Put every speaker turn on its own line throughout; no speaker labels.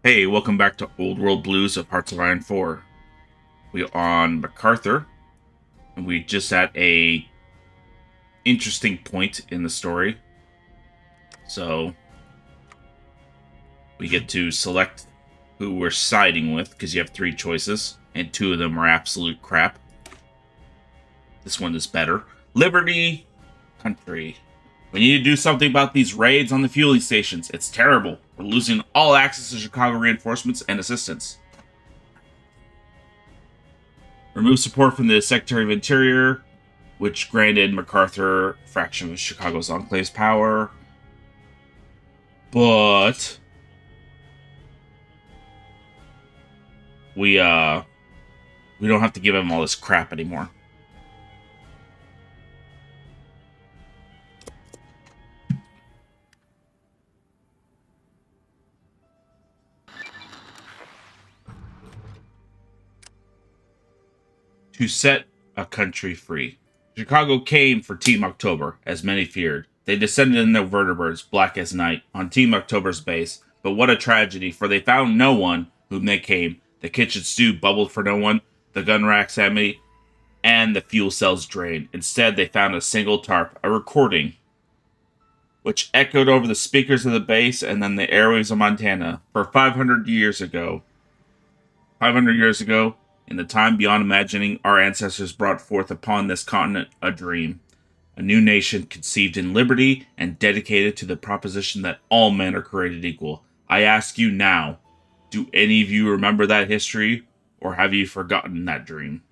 Hey, welcome back to Old World Blues of Hearts of Iron 4. We are on MacArthur, and we just at a interesting point in the story. So we get to select who we're siding with, because you have three choices, and two of them are absolute crap. This one is better. Liberty, country. We need to do something about these raids on the fueling stations. It's terrible. We're losing all access to Chicago reinforcements and assistance. Remove support from the Secretary of Interior, which granted MacArthur a fraction of Chicago's enclave's power. But we don't have to give him all this crap anymore. To set a country free. Chicago came for Team October, as many feared. They descended in their vertebrates, black as night, on Team October's base. But what a tragedy, for they found no one whom they came. The kitchen stew bubbled for no one, the gun racks empty, and the fuel cells drained. Instead, they found a single tarp, a recording, which echoed over the speakers of the base and then the airwaves of Montana. For 500 years ago, in the time beyond imagining, our ancestors brought forth upon this continent a dream. A new nation conceived in liberty and dedicated to the proposition that all men are created equal. I ask you now, do any of you remember that history, or have you forgotten that dream?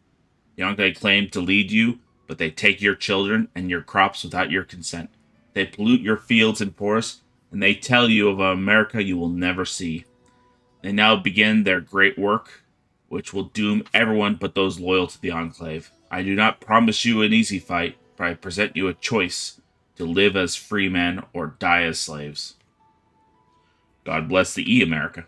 The Enclave claim to lead you, but they take your children and your crops without your consent. They pollute your fields and forests, and they tell you of an America you will never see. They now begin their great work, which will doom everyone but those loyal to the Enclave. I do not promise you an easy fight, but I present you a choice to live as free men or die as slaves. God bless the America.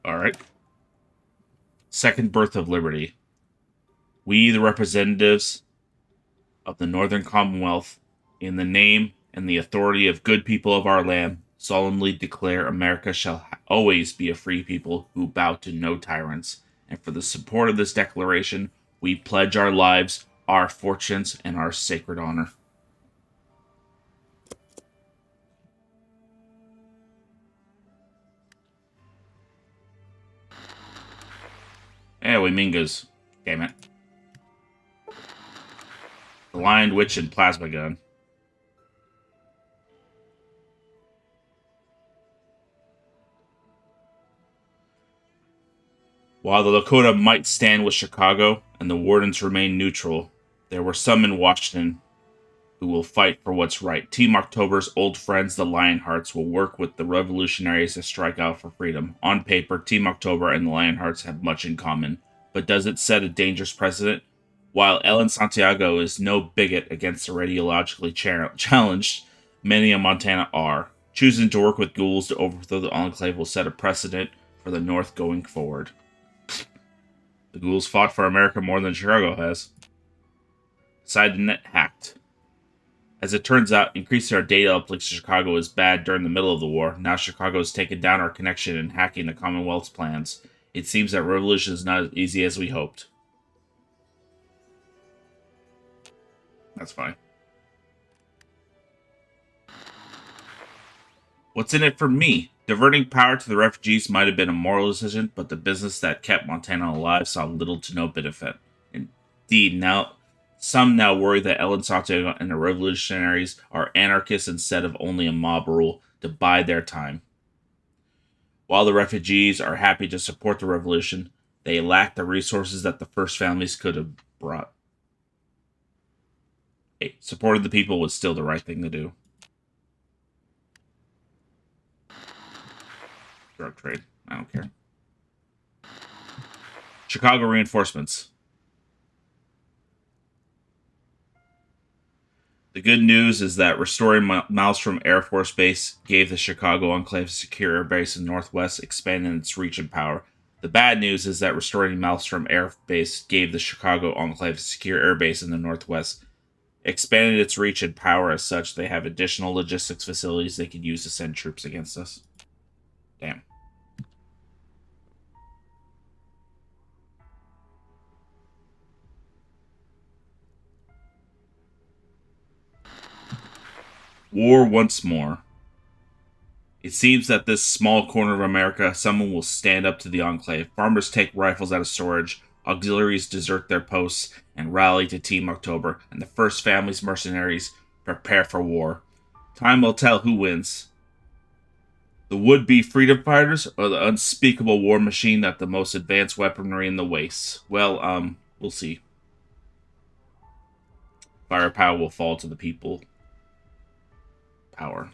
All right. Second birth of liberty. We, the representatives of the Northern Commonwealth, in the name and the authority of good people of our land, solemnly declare America shall always be a free people who bow to no tyrants. And for the support of this declaration, we pledge our lives, our fortunes, and our sacred honor. We mingas. Damn it. The Lion Witch and Plasma Gun. While the Lakota might stand with Chicago and the Wardens remain neutral, there were some in Washington who will fight for what's right. Team October's old friends, the Lionhearts, will work with the revolutionaries to strike out for freedom. On paper, Team October and the Lionhearts have much in common, but does it set a dangerous precedent? While Ellen Santiago is no bigot against the radiologically challenged, many in Montana are. Choosing to work with ghouls to overthrow the Enclave will set a precedent for the North going forward. The ghouls fought for America more than Chicago has. Side net hacked. As it turns out, increasing our data uplink to Chicago was bad during the middle of the war. Now Chicago has taken down our connection and hacking the Commonwealth's plans. It seems that revolution is not as easy as we hoped. That's fine. What's in it for me? Diverting power to the refugees might have been a moral decision, but the business that kept Montana alive saw little to no benefit. Indeed, some now worry that Ellen Santiago and the revolutionaries are anarchists instead of only a mob rule to bide their time. While the refugees are happy to support the revolution, they lack the resources that the first families could have brought. Hey, supporting the people was still the right thing to do. Drug trade. I don't care. Chicago reinforcements. The good news is that restoring Malmstrom Air Force Base gave the Chicago Enclave a secure air base in the Northwest, expanding its reach and power. The bad news is that restoring Malmstrom Air Base gave the Chicago Enclave a secure air base in the Northwest, expanded its reach and power. As such, they have additional logistics facilities they could use to send troops against us. Damn. War once more. It seems that this small corner of America, someone will stand up to the Enclave. Farmers take rifles out of storage, auxiliaries desert their posts and rally to Team October, and the First Family's mercenaries prepare for war. Time will tell who wins. The would-be freedom fighters or the unspeakable war machine that the most advanced weaponry in the wastes. Well, we'll see. Firepower will fall to the people. Power.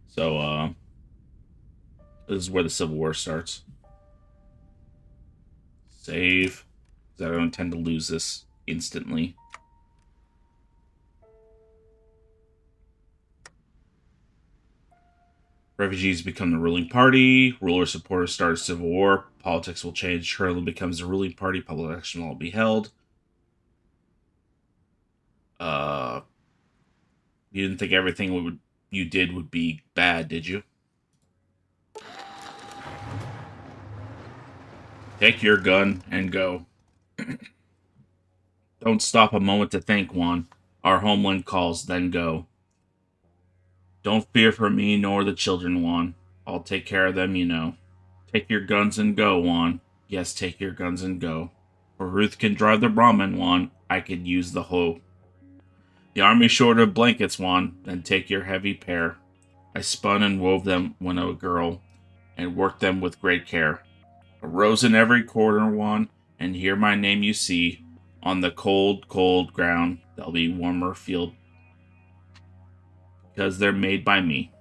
So, this is where the Civil War starts. Save. Because I don't intend to lose this instantly. Refugees become the ruling party. Ruler supporters start a civil war. Politics will change. Shirley becomes the ruling party. Public election will be held. You didn't think everything you did would be bad, did you? Take your gun and go. Don't stop a moment to think, Juan. Our homeland calls, then go. Don't fear for me nor the children, Juan. I'll take care of them, you know. Take your guns and go, Juan. Yes, take your guns and go. For Ruth can drive the Brahmin, Juan. I could use the hoe. The army's short of blankets, Juan. Then take your heavy pair. I spun and wove them when a girl, and worked them with great care. A rose in every corner, Juan, and here my name you see. On the cold, cold ground, there'll be warmer field, because they're made by me.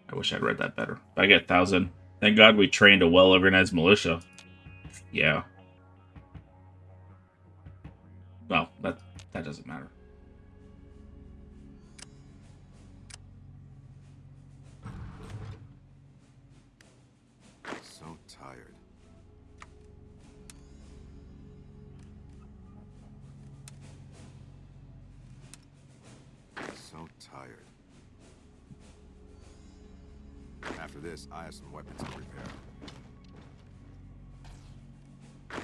I wish I'd read that better. I get 1,000. Thank God we trained a well-organized militia. Yeah. Well, that doesn't matter.
So tired. So tired. After this, I have some weapons to repair.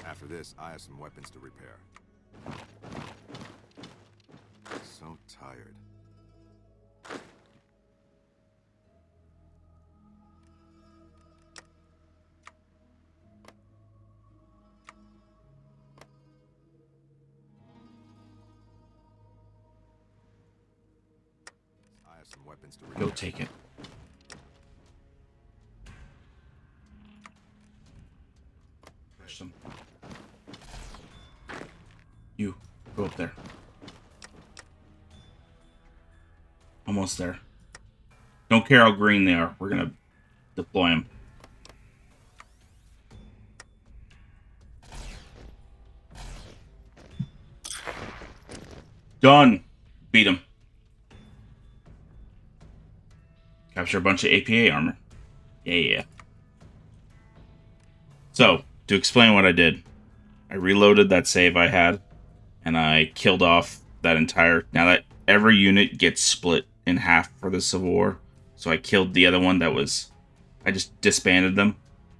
After this, I have some weapons to repair. So tired. I have some weapons to repair.
Go take it. Push them. You, go up there. Almost there. Don't care how green they are. We're gonna deploy them. Done. Beat them. Capture a bunch of APA armor. Yeah. So, to explain what I did, I reloaded that save I had, and I killed off that entire... Now that every unit gets split in half for the Civil War, so I killed the other one that was... I just disbanded them,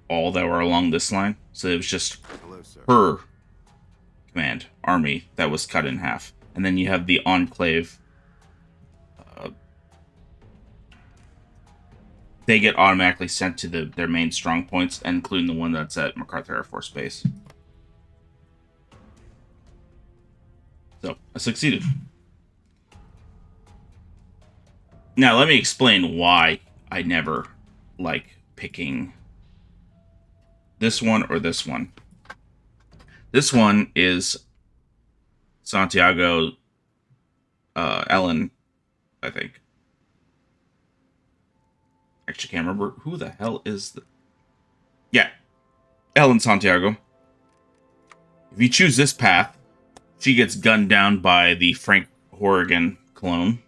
all that were along this line, so it was just her command, army, that was cut in half. And then you have the Enclave. They get automatically sent to their main strong points, including the one that's at MacArthur Air Force Base. So, I succeeded. Now, let me explain why I never like picking this one or this one. This one is Santiago Ellen, I think. Actually, can't remember who the hell is the. Yeah, Ellen Santiago. If you choose this path, she gets gunned down by the Frank Horrigan clone.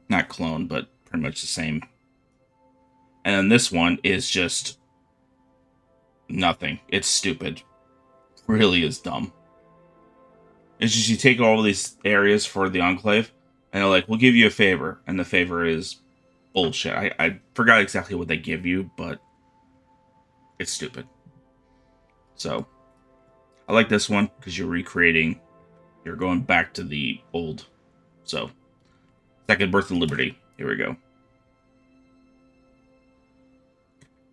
Not clone, but pretty much the same. And then this one is just nothing. It's stupid. Really is dumb. It's just you take all these areas for the Enclave, and they're like, we'll give you a favor. And the favor is bullshit. I forgot exactly what they give you, but it's stupid. So, I like this one because you're going back to the old. So, Second Birth of Liberty. Here we go.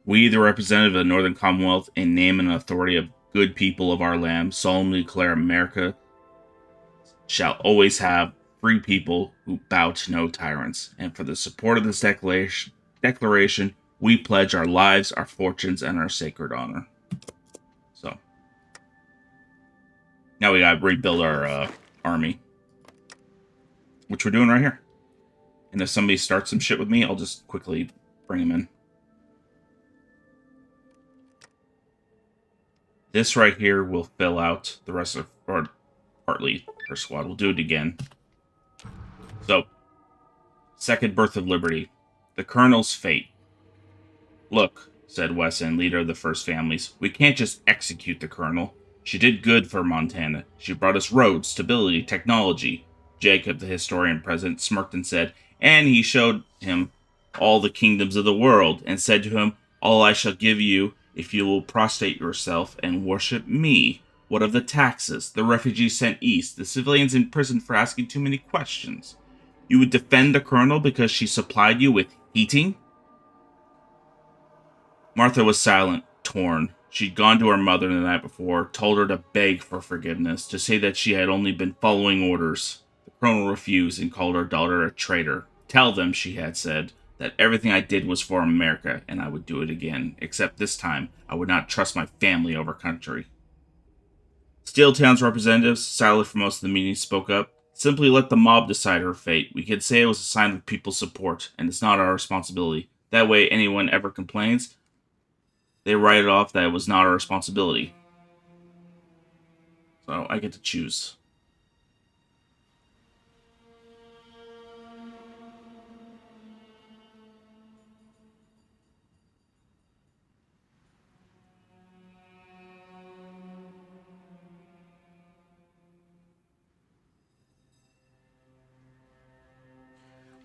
We, the representative of the Northern Commonwealth, in name and authority of good people of our land, solemnly declare America shall always have free people who bow to no tyrants. And for the support of this declaration, we pledge our lives, our fortunes, and our sacred honor. So, now we gotta rebuild our army, which we're doing right here. And if somebody starts some shit with me, I'll just quickly bring them in. This right here will fill out the rest of, or partly her squad. We'll do it again. So, Second Birth of Liberty. The Colonel's fate. Look, said Wesson, leader of the First Families, we can't just execute the Colonel. She did good for Montana. She brought us roads, stability, technology. Jacob, the historian present, smirked and said, and he showed him all the kingdoms of the world, and said to him, all I shall give you if you will prostrate yourself and worship me. What of the taxes, the refugees sent east, the civilians in prison for asking too many questions? You would defend the Colonel because she supplied you with heating? Martha was silent, torn. She'd gone to her mother the night before, told her to beg for forgiveness, to say that she had only been following orders. The Colonel refused and called her daughter a traitor. Tell them, she had said, that everything I did was for America, and I would do it again, except this time I would not trust my family over country. Steeltown's representatives, silent for most of the meeting, spoke up. Simply let the mob decide her fate. We could say it was a sign of people's support, and it's not our responsibility. That way, anyone ever complains, they write it off that it was not our responsibility. So I get to choose.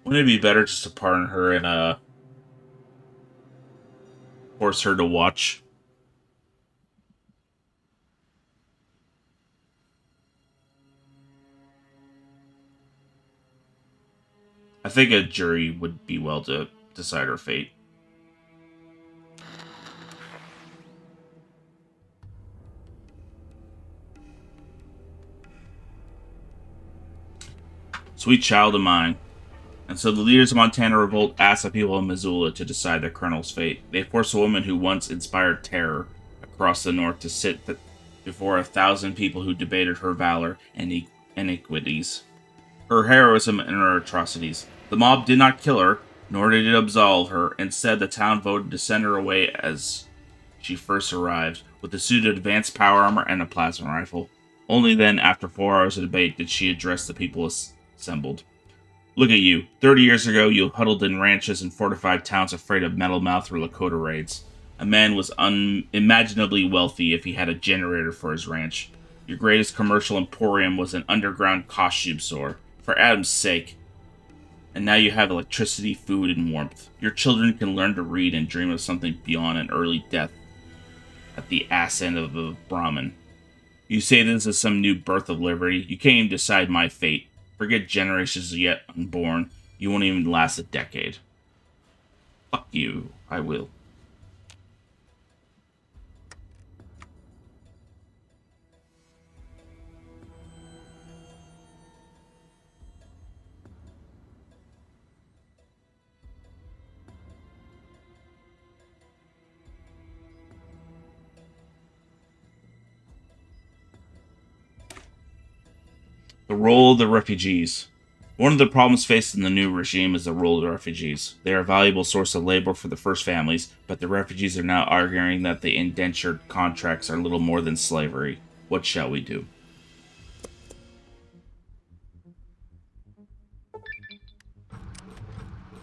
Wouldn't it be better just to pardon her and force her to watch? I think a jury would be well to decide her fate. Sweet child of mine. And so the leaders of Montana Revolt asked the people of Missoula to decide their colonel's fate. They forced a woman who once inspired terror across the north to sit before 1,000 people who debated her valor and iniquities, her heroism and her atrocities. The mob did not kill her, nor did it absolve her. Instead, the town voted to send her away as she first arrived, with a suit of advanced power armor and a plasma rifle. Only then, after 4 hours of debate, did she address the people assembled. Look at you. 30 years ago, you huddled in ranches and fortified towns afraid of Metal Mouth or Lakota raids. A man was unimaginably wealthy if he had a generator for his ranch. Your greatest commercial emporium was an underground costume store. For Adam's sake. And now you have electricity, food, and warmth. Your children can learn to read and dream of something beyond an early death at the ass end of a Brahmin. You say this is some new birth of liberty. You can't even decide my fate. Forget generations yet unborn. You won't even last a decade. Fuck you. I will. The role of the refugees. One of the problems faced in the new regime is the role of the refugees. They are a valuable source of labor for the first families, but the refugees are now arguing that the indentured contracts are little more than slavery. What shall we do?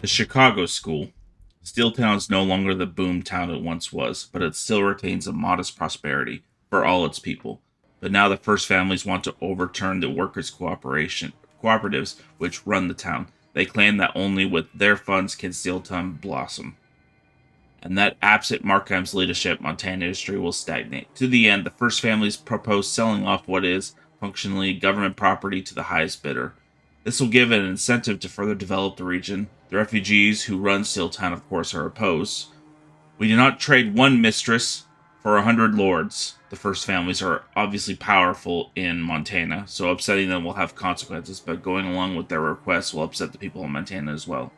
The Chicago School. Steeltown is no longer the boom town it once was, but it still retains a modest prosperity for all its people. But now the first families want to overturn the workers' cooperatives which run the town. They claim that only with their funds can Steeltown blossom, and that absent Markheim's leadership, Montana industry will stagnate. To the end, the first families propose selling off what is functionally government property to the highest bidder. This will give an incentive to further develop the region. The refugees who run Steeltown, of course, are opposed. We do not trade one mistress for 100 lords. The first families are obviously powerful in Montana, so upsetting them will have consequences, but going along with their requests will upset the people in Montana as well.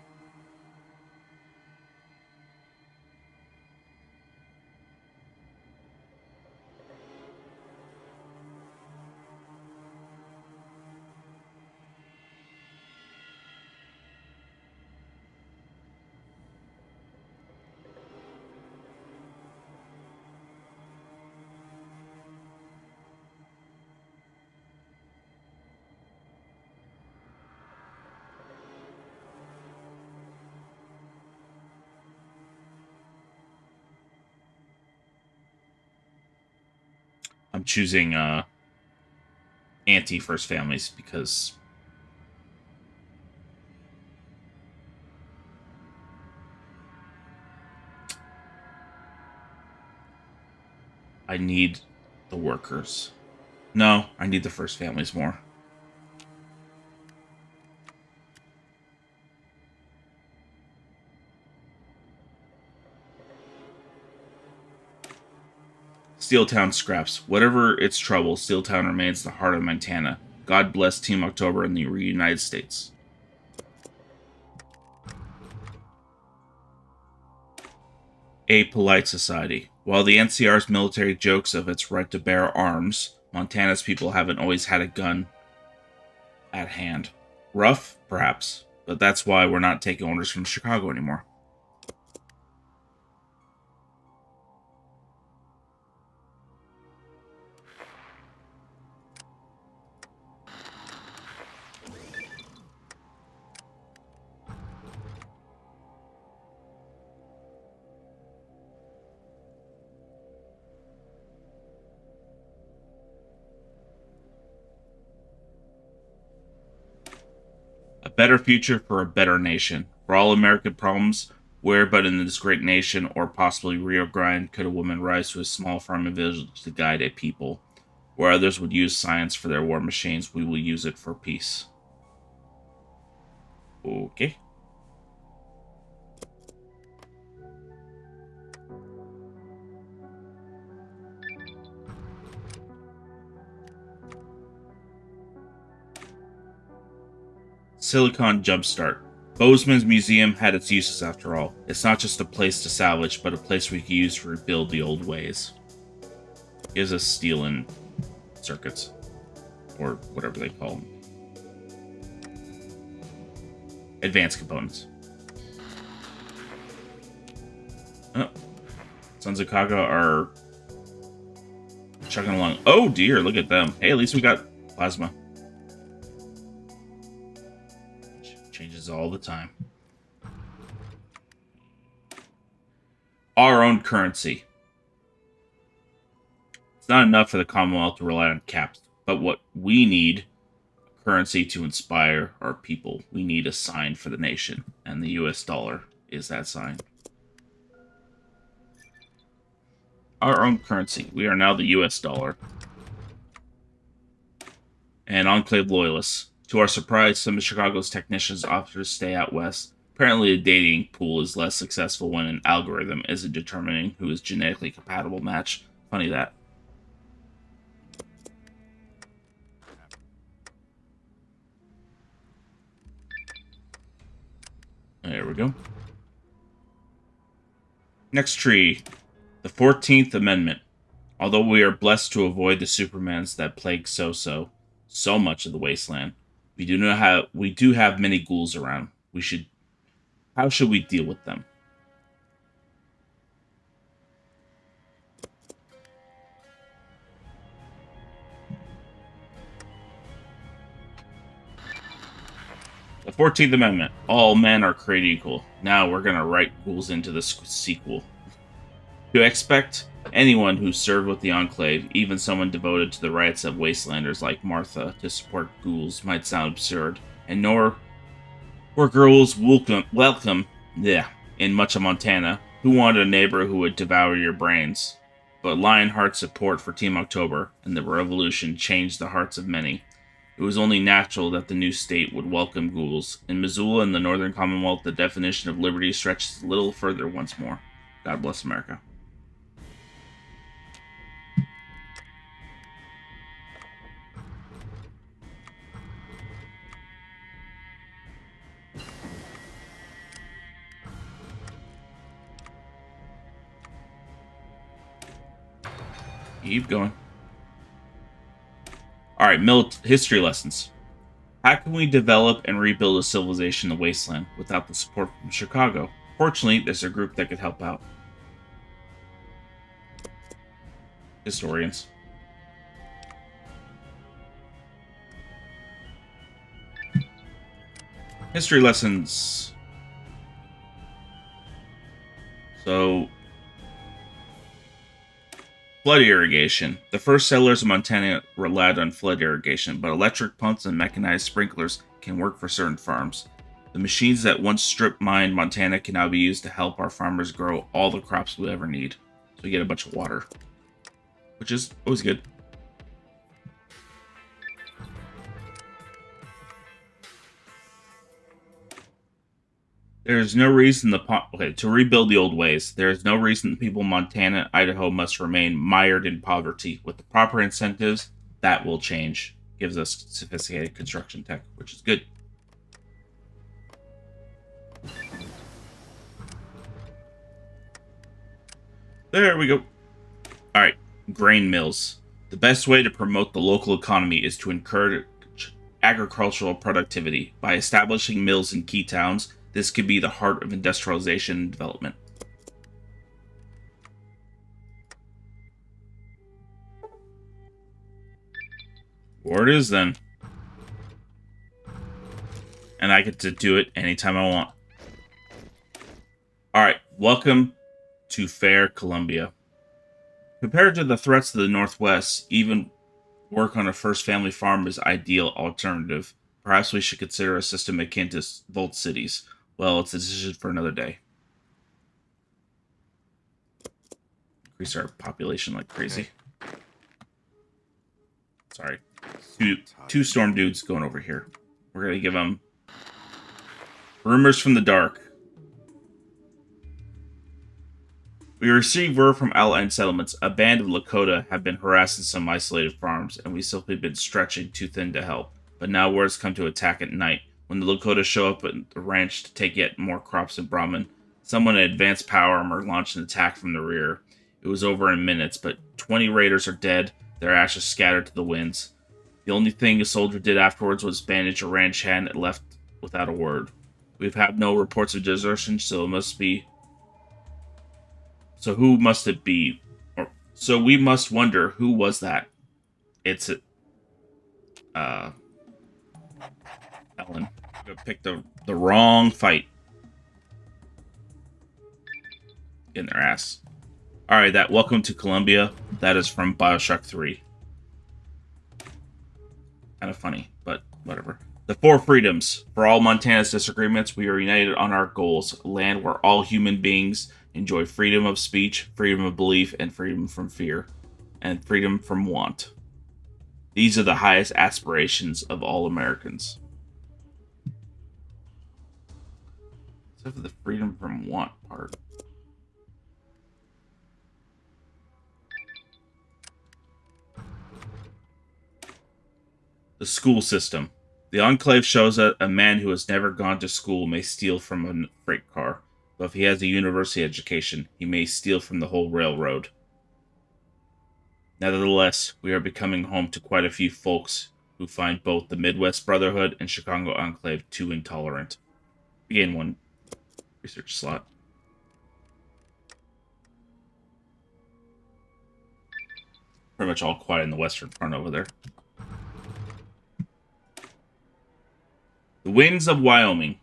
I'm choosing anti-first families because I need the workers. No, I need the first families more. Steeltown scraps. Whatever its trouble, Steeltown remains the heart of Montana. God bless Team October and the Reunited States. A polite society. While the NCR's military jokes of its right to bear arms, Montana's people haven't always had a gun at hand. Rough, perhaps, but that's why we're not taking orders from Chicago anymore. A better future for a better nation. For all American problems, where but in this great nation, or possibly Rio Grande, could a woman rise to a small farming village to guide a people? Where others would use science for their war machines, we will use it for peace. Okay. Silicon Jumpstart. Bozeman's museum had its uses after all. It's not just a place to salvage, but a place we can use to rebuild the old ways. Gives us steel and circuits, or whatever they call them. Advanced components. Oh, Sons of Kaga are chugging along. Oh dear, look at them. Hey, at least we got plasma. Changes all the time. Our own currency. It's not enough for the Commonwealth to rely on caps, but what we need currency to inspire our people. We need a sign for the nation, and the US dollar is that sign. Our own currency. We are now the US dollar. And Enclave Loyalists. To our surprise, some of Chicago's technicians offer to stay out west. Apparently, the dating pool is less successful when an algorithm isn't determining who is genetically compatible match. Funny that. There we go. Next tree. The 14th Amendment. Although we are blessed to avoid the supermans that plague so much of the wasteland, We do have many ghouls around. How should we deal with them? The 14th Amendment. All men are created equal. Now we're gonna write ghouls into the sequel. To expect anyone who served with the Enclave, even someone devoted to the rights of wastelanders like Martha, to support ghouls might sound absurd, and nor were ghouls in much of Montana. Who wanted a neighbor who would devour your brains? But Lionheart's support for Team October and the revolution changed the hearts of many. It was only natural that the new state would welcome ghouls. In Missoula and the Northern Commonwealth, the definition of liberty stretches a little further once more. God bless America. Keep going. Alright, history lessons. How can we develop and rebuild a civilization in the wasteland without the support from Chicago? Fortunately, there's a group that could help out. Historians. History lessons. So, flood irrigation. The first settlers of Montana relied on flood irrigation, but electric pumps and mechanized sprinklers can work for certain farms. The machines that once strip mined Montana can now be used to help our farmers grow all the crops we ever need. So we get a bunch of water, which is always good. There is no reason to rebuild the old ways. There is no reason the people of Montana and Idaho must remain mired in poverty. With the proper incentives, that will change. Gives us sophisticated construction tech, which is good. There we go. All right, grain mills. The best way to promote the local economy is to encourage agricultural productivity. By establishing mills in key towns, this could be the heart of industrialization and development. War it is then. And I get to do it anytime I want. Alright, welcome to fair Columbia. Compared to the threats to the Northwest, even work on a first family farm is ideal alternative. Perhaps we should consider a system akin to Volt cities. Well, it's a decision for another day. Increase our population like crazy. Sorry. Two storm dudes going over here. We're going to give them rumors from the dark. We received word from outlying settlements. A band of Lakota have been harassing some isolated farms, and we've simply been stretching too thin to help. But now word's come to attack at night. When the Lakota show up at the ranch to take yet more crops in Brahman, someone in advanced power armor launched an attack from the rear. It was over in minutes, but 20 raiders are dead, their ashes scattered to the winds. The only thing a soldier did afterwards was bandage a ranch hand and left without a word. We've had no reports of desertion, so who must it be? So we must wonder, who was that? It's Ellen. I picked the wrong fight. In their ass. Alright, that welcome to Columbia. That is from Bioshock 3. Kind of funny, but whatever. The four freedoms. For all Montana's disagreements, we are united on our goals. A land where all human beings enjoy freedom of speech, freedom of belief, and freedom from fear. And freedom from want. These are the highest aspirations of all Americans. Except for the freedom from want part. The school system. The Enclave shows that a man who has never gone to school may steal from a freight car, but if he has a university education, he may steal from the whole railroad. Nevertheless, we are becoming home to quite a few folks who find both the Midwest Brotherhood and Chicago Enclave too intolerant. We gain one research slot. Pretty much all quiet in the Western Front over there. The winds of Wyoming.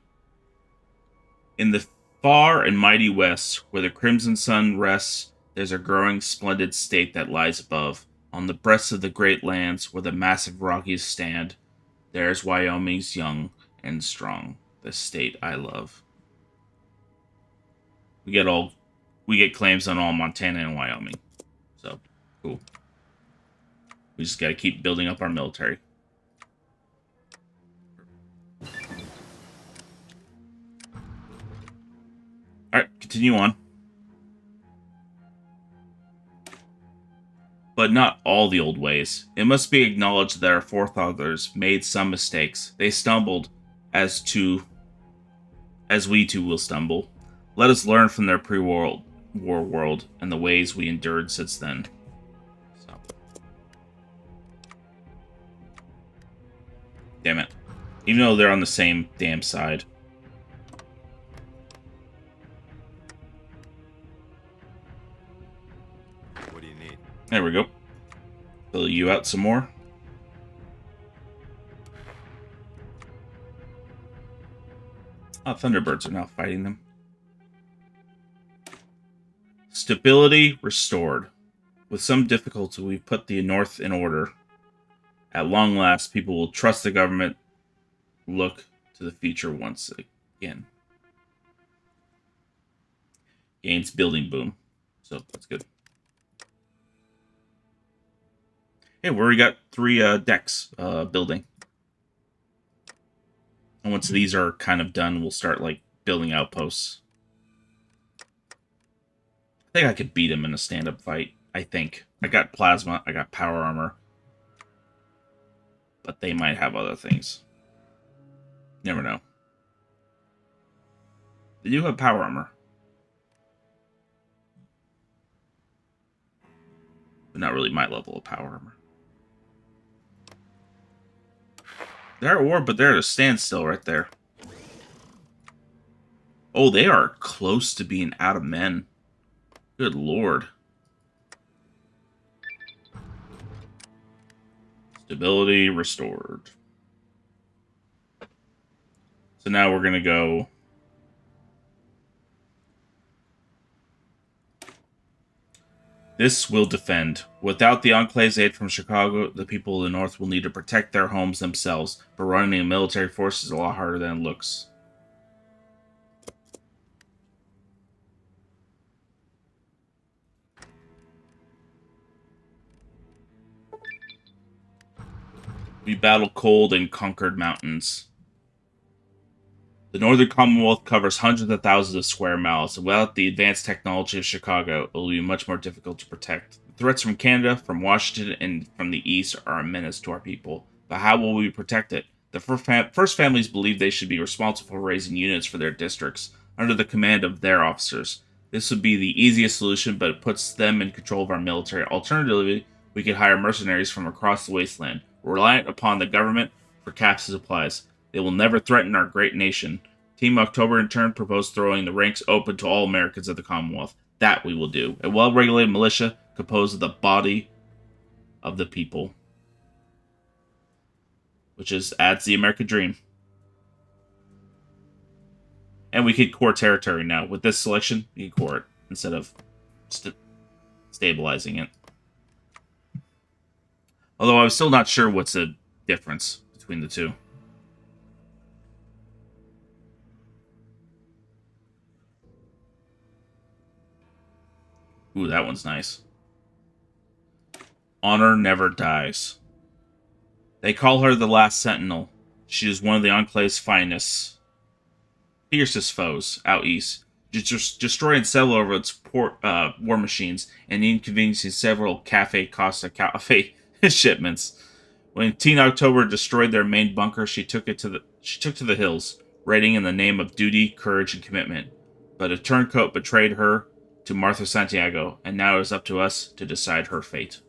In the far and mighty west, where the crimson sun rests, there's a growing splendid state that lies above. On the breasts of the great lands, where the massive Rockies stand, there's Wyoming's young and strong, the state I love. We get claims on all Montana and Wyoming. So, cool. We just gotta keep building up our military. Alright, continue on. But not all the old ways. It must be acknowledged that our forefathers made some mistakes. They stumbled as we too will stumble. Let us learn from their pre-war world and the ways we endured since then. So. Damn it. Even though they're on the same damn side.
What do you need?
There we go. Fill you out some more. Oh, Thunderbirds are now fighting them. Stability restored. With some difficulty, we put the North in order. At long last, people will trust the government. Look to the future once again. Gains building boom. So that's good. Hey, we already got 3 decks building. And once these are kind of done, we'll start like building outposts. I think I could beat him in a stand-up fight. I think. I got plasma, I got power armor. But they might have other things. Never know. They do have power armor. But not really my level of power armor. They're at war, but they're at a standstill right there. Oh, they are close to being out of men. Good lord. Stability restored. So now we're going to go... This will defend. Without the Enclave's aid from Chicago, the people of the North will need to protect their homes themselves, but running a military force is a lot harder than it looks. We battled cold and conquered mountains. The Northern Commonwealth covers hundreds of thousands of square miles, and without the advanced technology of Chicago, it will be much more difficult to protect. The threats from Canada, from Washington, and from the East are a menace to our people. But how will we protect it? The first families believe they should be responsible for raising units for their districts, under the command of their officers. This would be the easiest solution, but it puts them in control of our military. Alternatively, we could hire mercenaries from across the wasteland, reliant upon the government for caps and supplies. They will never threaten our great nation. Team October, in turn, proposed throwing the ranks open to all Americans of the Commonwealth. That we will do. A well-regulated militia composed of the body of the people. Which adds the American dream. And we could core territory now. With this selection, we can core it instead of stabilizing it. Although I'm still not sure what's the difference between the two. Ooh, that one's nice. Honor never dies. They call her the Last Sentinel. She is one of the Enclave's finest, fiercest foes out east, just destroying several of its war machines and inconveniencing several Cafe Costa Cafe shipments. When Teen October destroyed their main bunker, she took to the hills, raiding in the name of duty, courage, and commitment. But a turncoat betrayed her to Martha Santiago, and now it is up to us to decide her fate.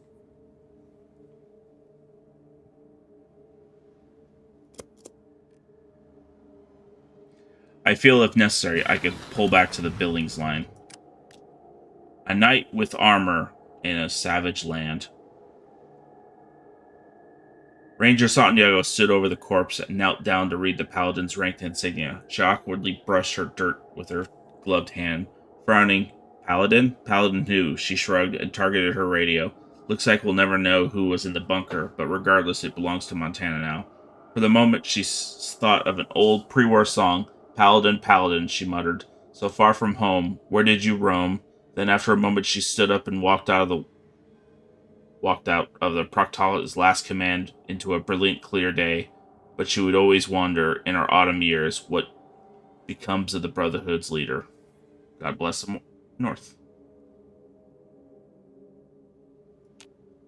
I feel if necessary, I could pull back to the Billings line. A knight with armor in a savage land. Ranger Santiago stood over the corpse and knelt down to read the paladin's ranked insignia. She awkwardly brushed her dirt with her gloved hand. Frowning, Paladin? Paladin who? She shrugged and targeted her radio. Looks like we'll never know who was in the bunker, but regardless, it belongs to Montana now. For the moment, she thought of an old pre-war song. Paladin, Paladin, she muttered. So far from home, where did you roam? Then after a moment, she stood up and walked out of the Proctol's last command into a brilliant, clear day. But she would always wonder, in her autumn years, what becomes of the Brotherhood's leader. God bless the North.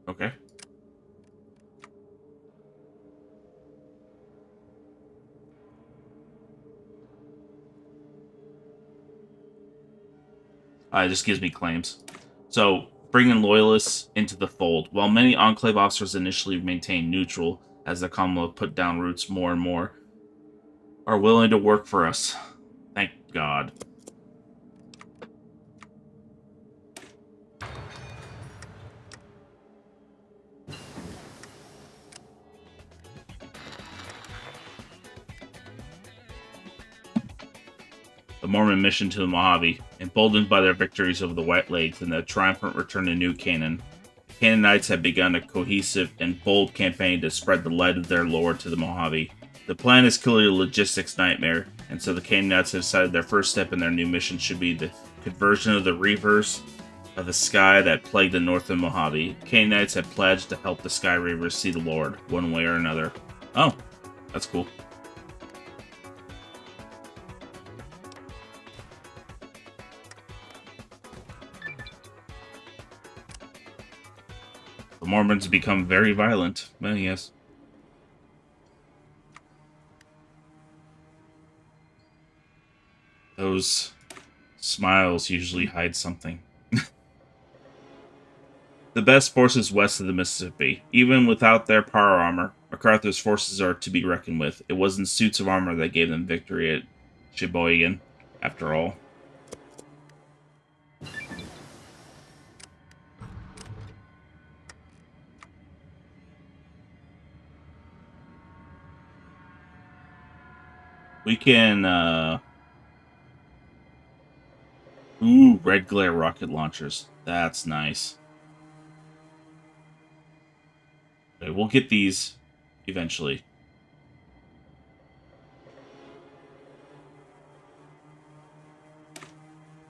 Okay. It just gives me claims. So, bringing loyalists into the fold. While many Enclave officers initially maintain neutral, as the Commonwealth put down roots more and more, are willing to work for us. Thank God. The Mormon mission to the Mojave, emboldened by their victories over the White Lakes and the triumphant return to New Canaan. The Canaanites had begun a cohesive and bold campaign to spread the light of their Lord to the Mojave. The plan is clearly a logistics nightmare, and so the Canaanites have decided their first step in their new mission should be the conversion of the reavers of the sky that plagued the northern Mojave. Canaanites have pledged to help the sky reavers see the Lord, one way or another. Oh, that's cool. The Mormons become very violent. Well, yes. Those smiles usually hide something. The best forces west of the Mississippi. Even without their power armor, MacArthur's forces are to be reckoned with. It wasn't suits of armor that gave them victory at Sheboygan, after all. We can, Ooh, red glare rocket launchers. That's nice. Okay, we'll get these eventually.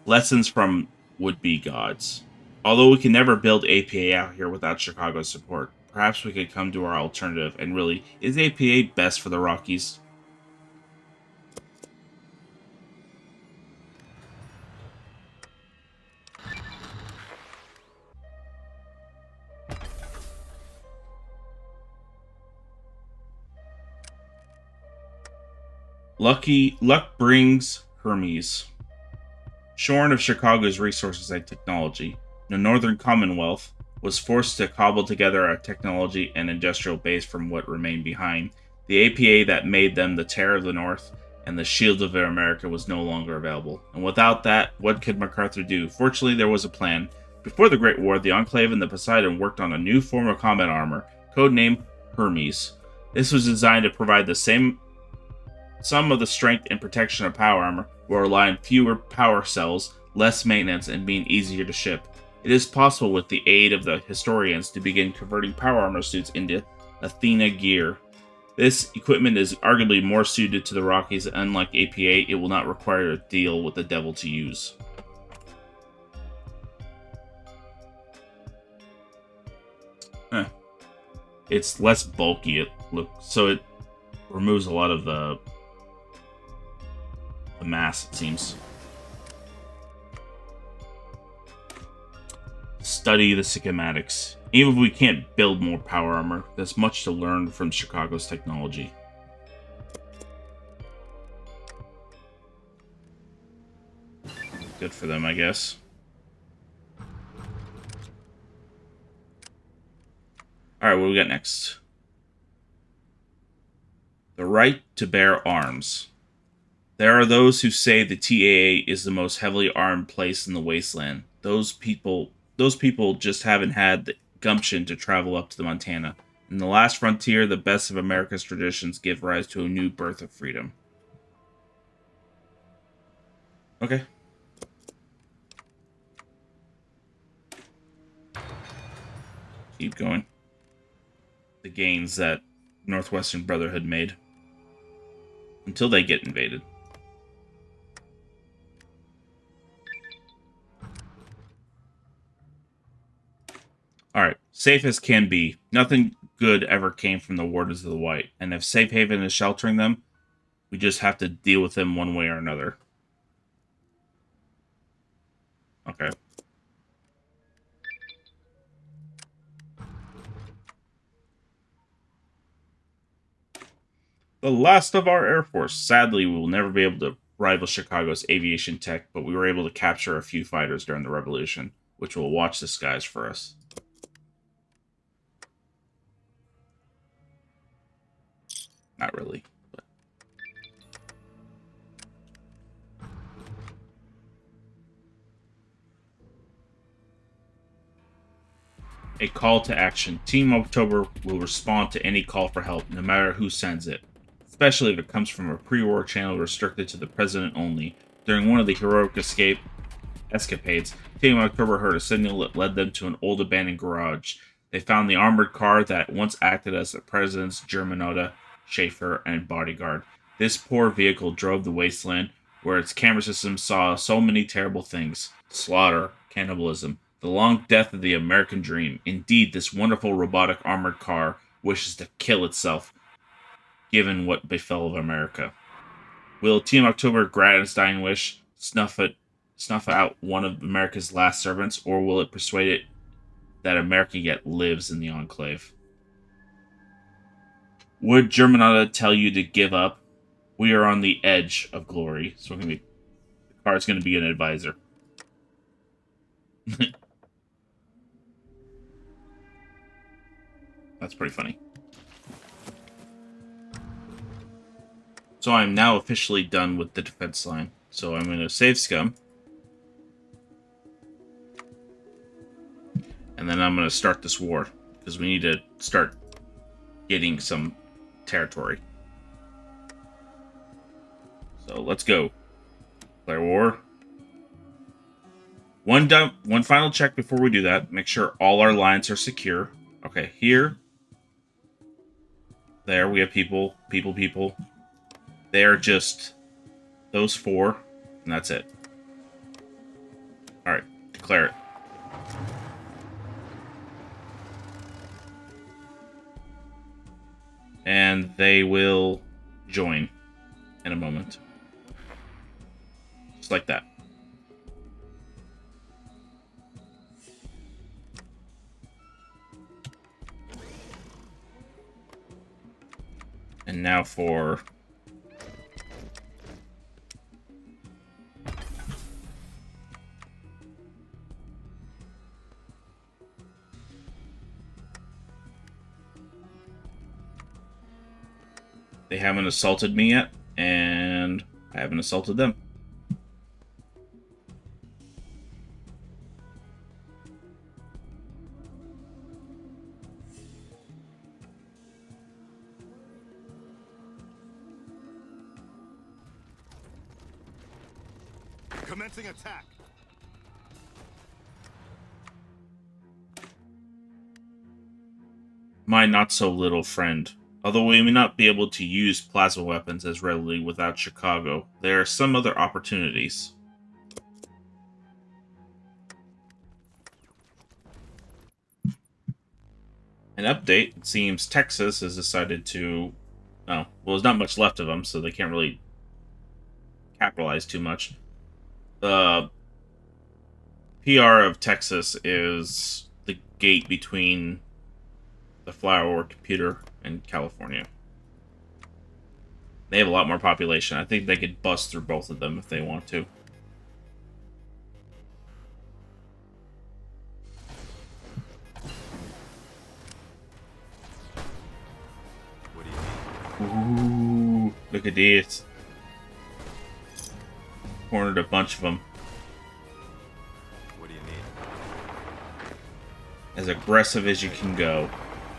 Lessons from would-be gods. Although we can never build APA out here without Chicago's support, perhaps we could come to our alternative. And really, is APA best for the Rockies? Luck brings Hermes. Shorn of Chicago's resources and technology, the Northern Commonwealth was forced to cobble together a technology and industrial base from what remained behind. The APA that made them the terror of the North and the shield of America was no longer available. And without that, what could MacArthur do? Fortunately, there was a plan. Before the Great War, the Enclave and the Poseidon worked on a new form of combat armor, codenamed Hermes. This was designed to provide some of the strength and protection of power armor, while relying on fewer power cells, less maintenance, and being easier to ship. It is possible, with the aid of the historians, to begin converting power armor suits into Athena gear. This equipment is arguably more suited to the Rockies, and unlike APA, it will not require a deal with the devil to use. It's less bulky, so it removes a lot of the mass, it seems. Study the schematics. Even if we can't build more power armor, there's much to learn from Chicago's technology. Good for them, I guess. Alright, what do we got next? The right to bear arms. There are those who say the TAA is the most heavily armed place in the wasteland. Those people just haven't had the gumption to travel up to the Montana. In the last frontier, the best of America's traditions give rise to a new birth of freedom. Okay. Keep going. The gains that Northwestern Brotherhood made. Until they get invaded. Alright, safe as can be. Nothing good ever came from the Wardens of the White, and if Safe Haven is sheltering them, we just have to deal with them one way or another. Okay. The last of our Air Force. Sadly, we will never be able to rival Chicago's aviation tech, but we were able to capture a few fighters during the Revolution, which will watch the skies for us. Not really. But. A call to action. Team October will respond to any call for help, no matter who sends it, especially if it comes from a pre-war channel restricted to the president only. During one of the heroic escapades, Team October heard a signal that led them to an old abandoned garage. They found the armored car that once acted as the president's Germanota, Schaefer, and bodyguard. This poor vehicle drove the wasteland, where its camera system saw so many terrible things: slaughter, cannibalism, the long death of the American dream. Indeed, this wonderful robotic armored car wishes to kill itself, given what befell of America. Will Team October grant its dying wish, snuff out one of America's last servants, or will it persuade it that America yet lives in the Enclave? Would Germanata tell you to give up? We are on the edge of glory, so the car's going to be an advisor. That's pretty funny. So I'm now officially done with the defense line. So I'm going to save scum. And then I'm going to start this war, because we need to start getting some territory. So let's go. Declare war. One final check before we do that. Make sure all our lines are secure. Okay, here. There, we have people. They're just those four, and that's it. Alright, declare it. And they will join in a moment. Just like that. And now for they haven't assaulted me yet, and I haven't assaulted them.
Commencing attack.
My not-so-little friend. Although we may not be able to use plasma weapons as readily without Chicago, there are some other opportunities. An update, it seems Texas has decided to... Oh, well, there's not much left of them, so they can't really capitalize too much. The PR of Texas is the gate between the Flower Computer and California. They have a lot more population. I think they could bust through both of them if they want to.
What do you mean?
Ooh, look at this. Cornered a bunch of them.
What do you need?
As aggressive as you can go.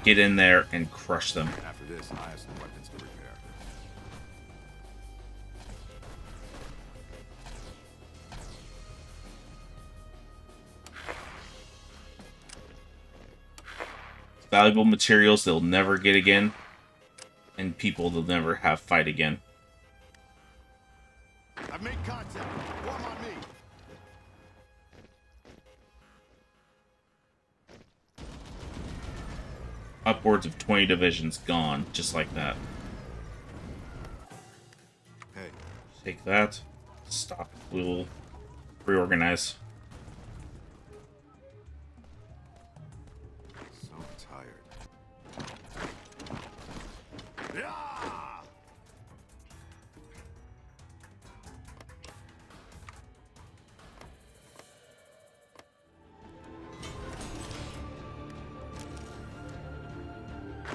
Get in there and crush them.
After this, I have some weapons to repair.
Valuable materials they'll never get again. And people they'll never have fight again.
I've made contact. Form on me.
Upwards of 20 divisions gone, just like that.
Hey.
Take that. Stop. We will reorganize.
So tired. Yeah!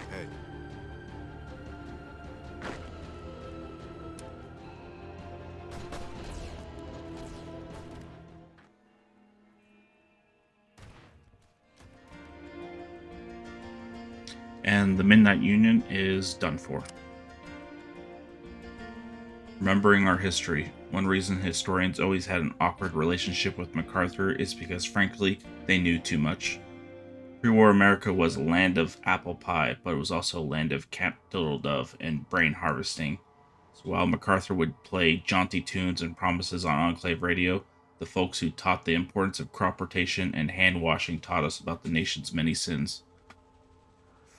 Hey.
And the Midnight Union is done for. Remembering our history, one reason historians always had an awkward relationship with MacArthur is because, frankly, they knew too much. Pre-war America was a land of apple pie, but it was also a land of Camp Diddle-Dove and brain harvesting. So while MacArthur would play jaunty tunes and promises on Enclave Radio, the folks who taught the importance of crop rotation and hand washing taught us about the nation's many sins.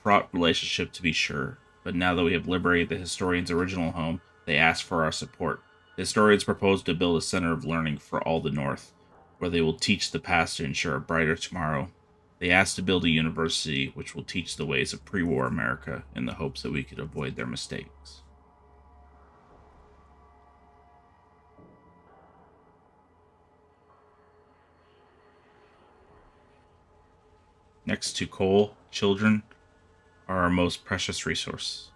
Fraught relationship to be sure, but now that we have liberated the historians' original home, they ask for our support. The historians propose to build a center of learning for all the North, where they will teach the past to ensure a brighter tomorrow. They asked to build a university which will teach the ways of pre-war America in the hopes that we could avoid their mistakes. Next to coal, children are our most precious resource.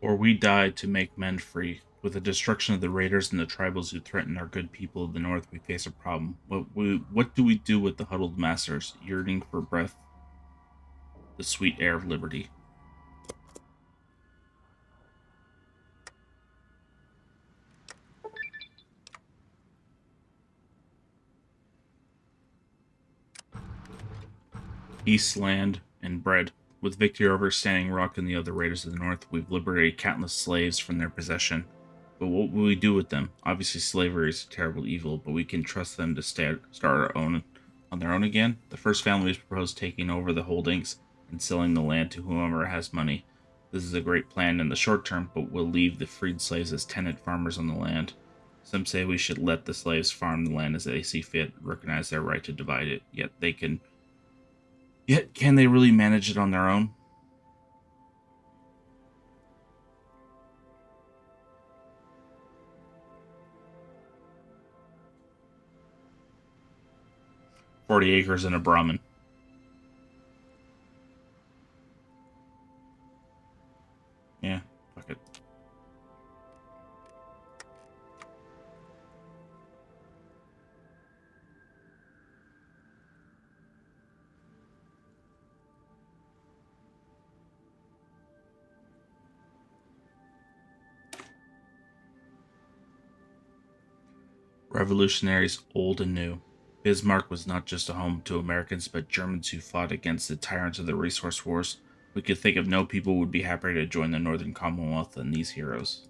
Or we died to make men free. With the destruction of the raiders and the tribals who threaten our good people of the north, we face a problem. What do we do with the huddled masters, yearning for breath, the sweet air of liberty? East land and bread. With victory over Standing Rock and the other raiders of the north, we've liberated countless slaves from their possession. But what will we do with them? Obviously, slavery is a terrible evil, but we can trust them to start on their own again. The first families propose taking over the holdings and selling the land to whomever has money. This is a great plan in the short term, but will leave the freed slaves as tenant farmers on the land. Some say we should let the slaves farm the land as they see fit, recognize their right to divide it, Yet, can they really manage it on their own? $40 acres and a Brahmin. Yeah, fuck it. Revolutionaries old and new. Bismarck was not just a home to Americans, but Germans who fought against the tyrants of the resource wars. We could think of no people who would be happier to join the Northern Commonwealth than these heroes.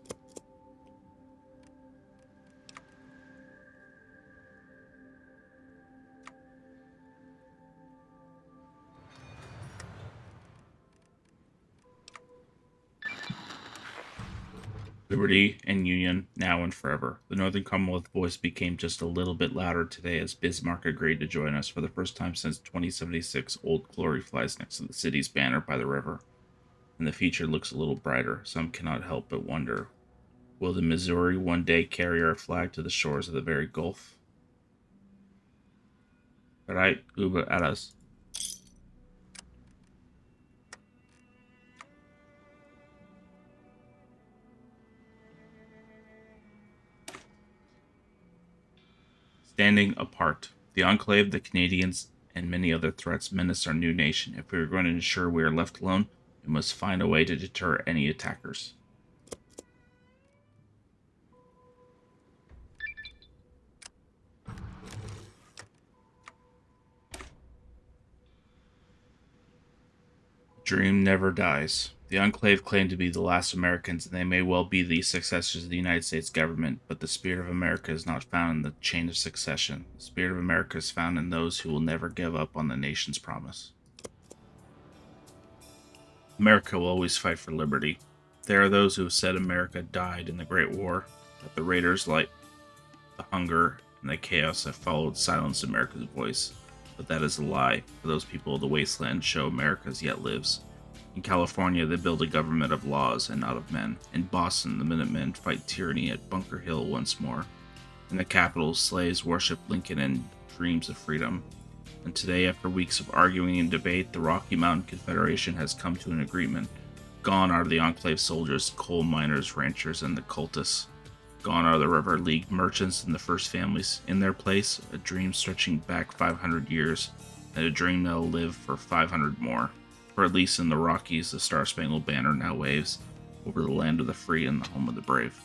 Liberty and Union, now and forever. The Northern Commonwealth voice became just a little bit louder today as Bismarck agreed to join us for the first time since 2076. Old Glory flies next to the city's banner by the river, and the future looks a little brighter. Some cannot help but wonder, will the Missouri one day carry our flag to the shores of the very Gulf? Right, über alles. Standing apart. The Enclave, the Canadians, and many other threats menace our new nation. If we are going to ensure we are left alone, we must find a way to deter any attackers. Dream never dies. The Enclave claim to be the last Americans, and they may well be the successors of the United States government, but the spirit of America is not found in the chain of succession. The spirit of America is found in those who will never give up on the nation's promise. America will always fight for liberty. There are those who have said America died in the Great War, that the raiders, like the hunger and the chaos that followed, silenced America's voice. But that is a lie. For those people, the wasteland show America yet lives. In California, they build a government of laws and not of men. In Boston, the Minutemen fight tyranny at Bunker Hill once more. In the capital, slaves worship Lincoln and dreams of freedom. And today, after weeks of arguing and debate, the Rocky Mountain Confederation has come to an agreement. Gone are the Enclave soldiers, coal miners, ranchers, and the cultists. Gone are the River League merchants and the First Families. In their place, a dream stretching back 500 years, and a dream that'll live for 500 more. For at least in the Rockies, the Star-Spangled Banner now waves over the land of the free and the home of the brave.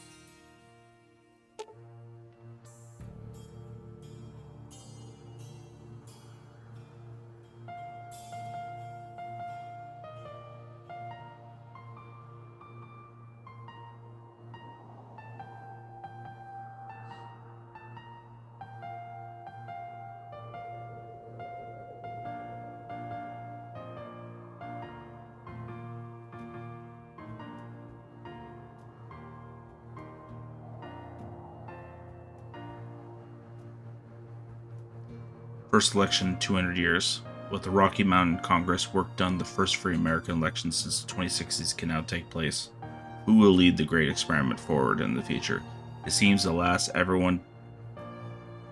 First election in 200 years. With the Rocky Mountain Congress work done, the first free American election since the 2060s can now take place. Who will lead the great experiment forward in the future? It seems the last everyone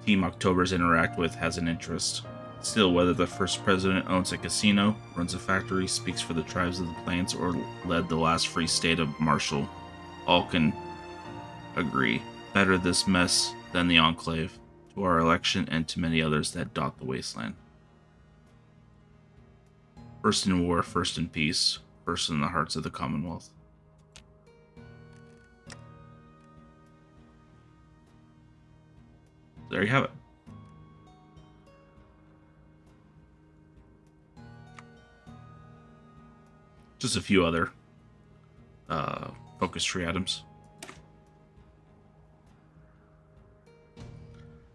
Team Octobers interact with has an interest. Still, whether the first president owns a casino, runs a factory, speaks for the tribes of the plains, or led the last free state of Marshall, all can agree. Better this mess than the Enclave. To our election and to many others that dot the wasteland. First in war, first in peace, first in the hearts of the Commonwealth. There you have it. Just a few other focus tree items.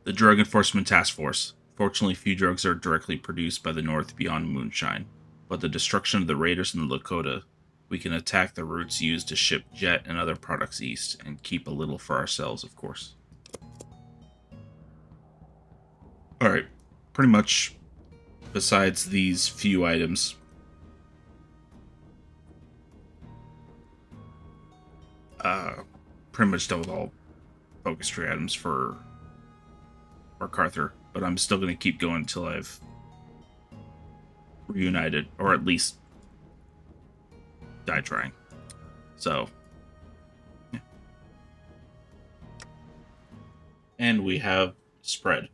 The Drug Enforcement Task Force. Fortunately, few drugs are directly produced by the North beyond moonshine, but the destruction of the raiders in the Lakota, we can attack the routes used to ship jet and other products east, and keep a little for ourselves, of course. Alright, pretty much, besides these few items, pretty much done with all focus tree items for MacArthur, but I'm still going to keep going until I've reunited, or at least die trying. So, yeah. And we have spread.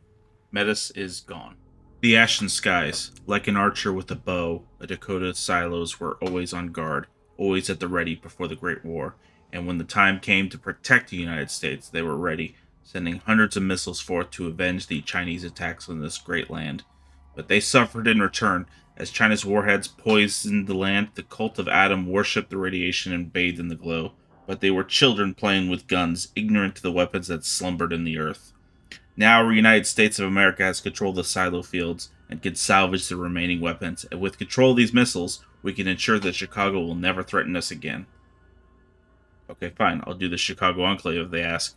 Metis is gone. The ashen skies, like an archer with a bow, the Dakota silos were always on guard, always at the ready before the Great War, and when the time came to protect the United States, they were ready, sending hundreds of missiles forth to avenge the Chinese attacks on this great land. But they suffered in return. As China's warheads poisoned the land, the cult of Adam worshipped the radiation and bathed in the glow. But they were children playing with guns, ignorant to the weapons that slumbered in the earth. Now, Reunited States of America has control of the silo fields and can salvage the remaining weapons. And with control of these missiles, we can ensure that Chicago will never threaten us again. Okay, fine. I'll do the Chicago Enclave if they ask.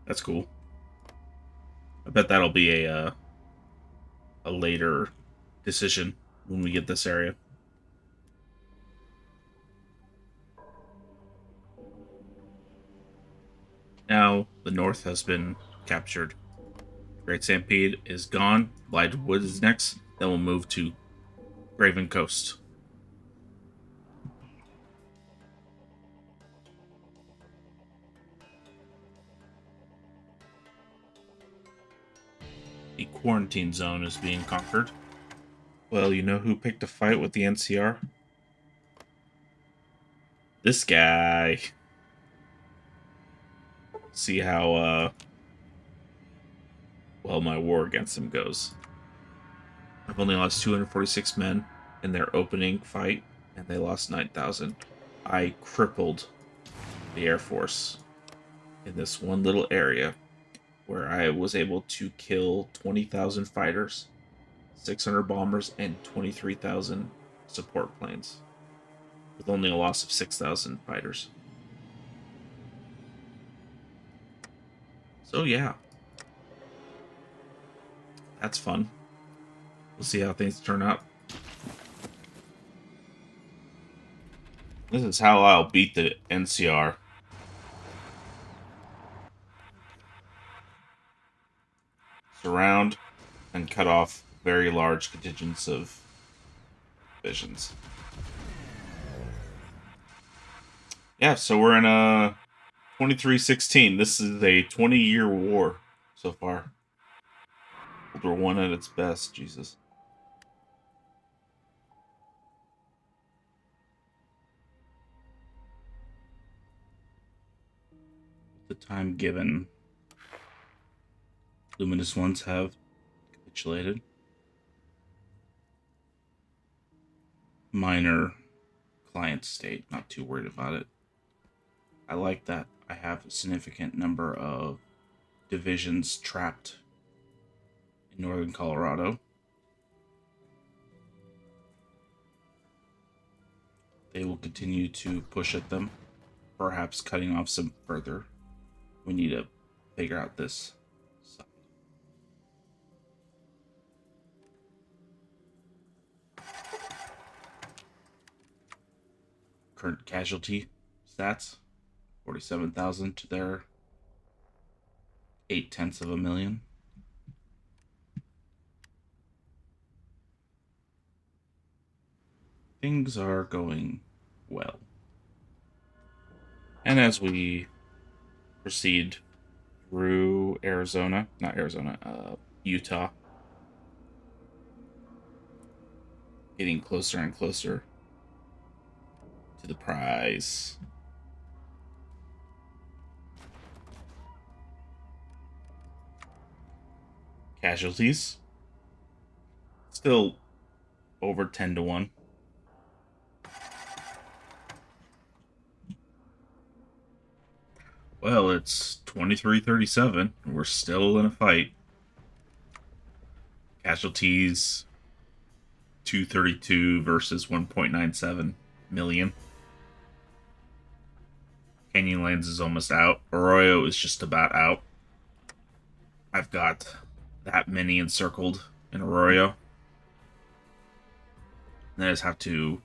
That's cool. I bet that'll be a later decision when we get this area. Now the North has been captured. Great Stampede is gone. Blighted Wood is next. Then we'll move to Graven Coast. The quarantine zone is being conquered. Well, you know who picked a fight with the NCR? This guy. See how well my war against him goes. I've only lost 246 men in their opening fight, and they lost 9,000. I crippled the Air Force in this one little area where I was able to kill 20,000 fighters, 600 bombers, and 23,000 support planes, with only a loss of 6,000 fighters. So, yeah, that's fun. We'll see how things turn out. This is how I'll beat the NCR. Surround and cut off very large contingents of divisions. Yeah, so we're in a 2316. This is a 20-year war so far. World War I at its best, Jesus. The time given. Luminous ones have capitulated. Minor client state, not too worried about it. I like that I have a significant number of divisions trapped in northern Colorado. They will continue to push at them, perhaps cutting off some further. We need to figure out this side. Current casualty stats 47,000 to their 0.8 of a million. Things are going well. And as we proceed through Utah, getting closer and closer to the prize. Casualties still over 10 to 1. Well, it's 23:37. We're still in a fight. Casualties 232 versus 1.97 million. Canyonlands is almost out. Arroyo is just about out. I've got that many encircled in Arroyo. And I just have to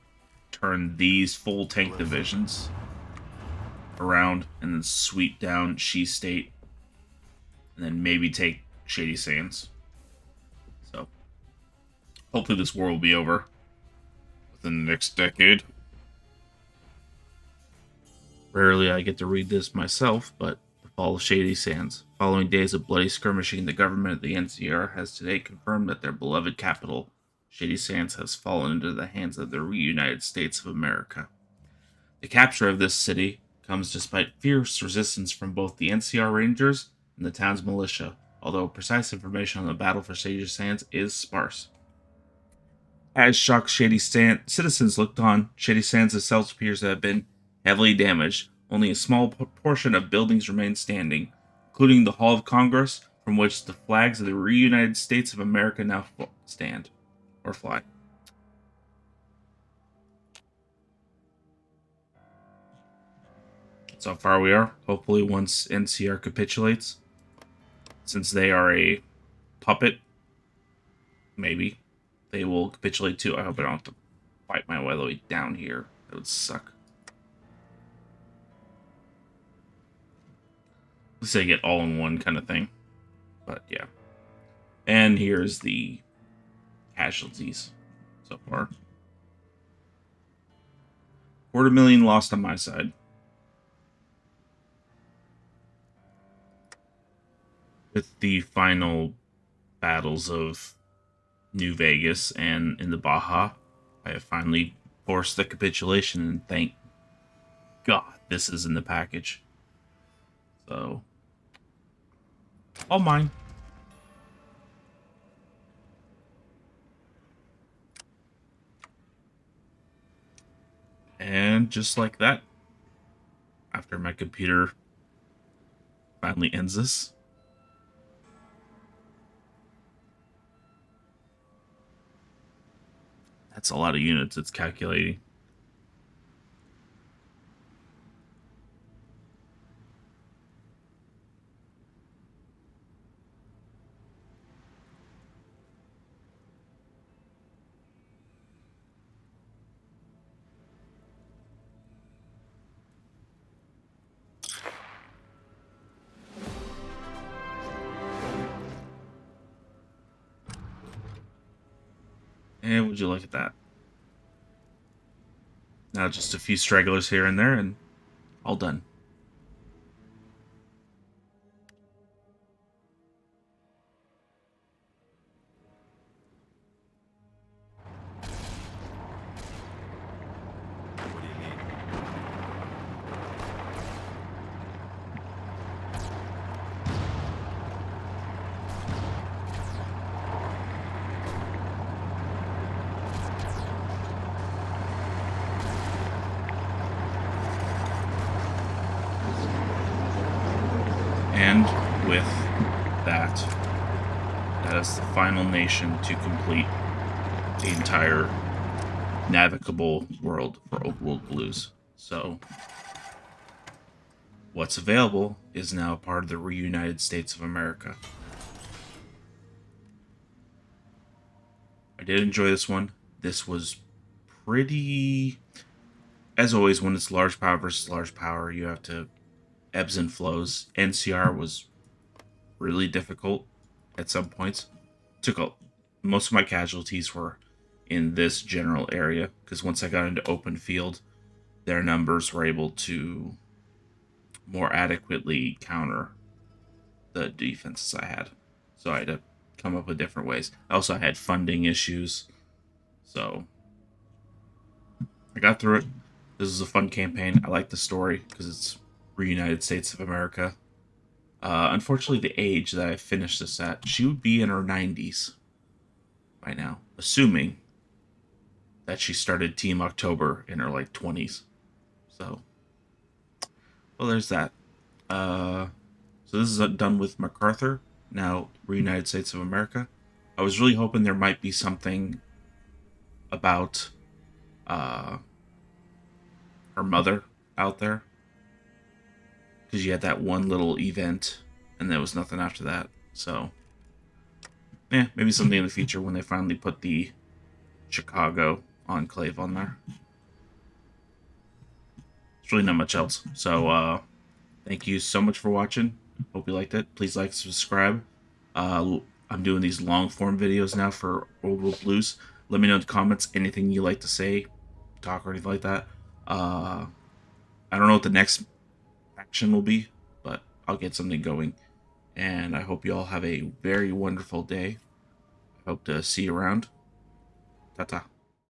turn these full tank divisions around and then sweep down She State and then maybe take Shady Sands. So hopefully this war will be over within the next decade. Rarely I get to read this myself, but the fall of Shady Sands. Following days of bloody skirmishing, the government of the NCR has today confirmed that their beloved capital, Shady Sands, has fallen into the hands of the Reunited States of America. The capture of this city comes despite fierce resistance from both the NCR Rangers and the town's militia, although precise information on the battle for Shady Sands is sparse. As shocked citizens looked on, Shady Sands itself appears to have been heavily damaged. Only a small portion of buildings remain standing, including the Hall of Congress, from which the flags of the Reunited States of America now stand or fly. That's how far we are. Hopefully, once NCR capitulates, since they are a puppet, maybe they will capitulate too. I hope I don't have to fight my way down here. That would suck. Let's say get all in one kind of thing. But yeah. And here's the casualties. so far. 250,000 lost on my side. With the final battles of New Vegas and in the Baja, I have finally forced the capitulation, and thank God this is in the package. So, all mine. And just like that, after my computer finally ends this, that's a lot of units it's calculating. And would you look at that? Now just a few stragglers here and there, and all done.
What do you need?
And with that, that is the final nation to complete the entire navigable world for Old World Blues. So, what's available is now part of the Reunited States of America. I did enjoy this one. This was pretty. As always, when it's large power versus large power, you have to ebbs and flows. NCR was really difficult at some points. Most of my casualties were in this general area because once I got into open field, their numbers were able to more adequately counter the defenses I had. So I had to come up with different ways. I also had funding issues, so I got through it. This is a fun campaign. I like the story because it's Reunited States of America. Unfortunately, the age that I finished this at, she would be in her 90s by now, assuming that she started Team October in her like 20s. So, well, there's that. So this is done with MacArthur, now Reunited States of America. I was really hoping there might be something about her mother out there, because you had that one little event, and there was nothing after that. So, yeah, maybe something in the future when they finally put the Chicago enclave on there. It's really not much else. So, thank you so much for watching. Hope you liked it. Please like, subscribe. I'm doing these long form videos now for Old World Blues. Let me know in the comments anything you like to say, talk, or anything like that. I don't know what the next action will be, but I'll get something going. And I hope you all have a very wonderful day. I hope to see you around. Ta-ta.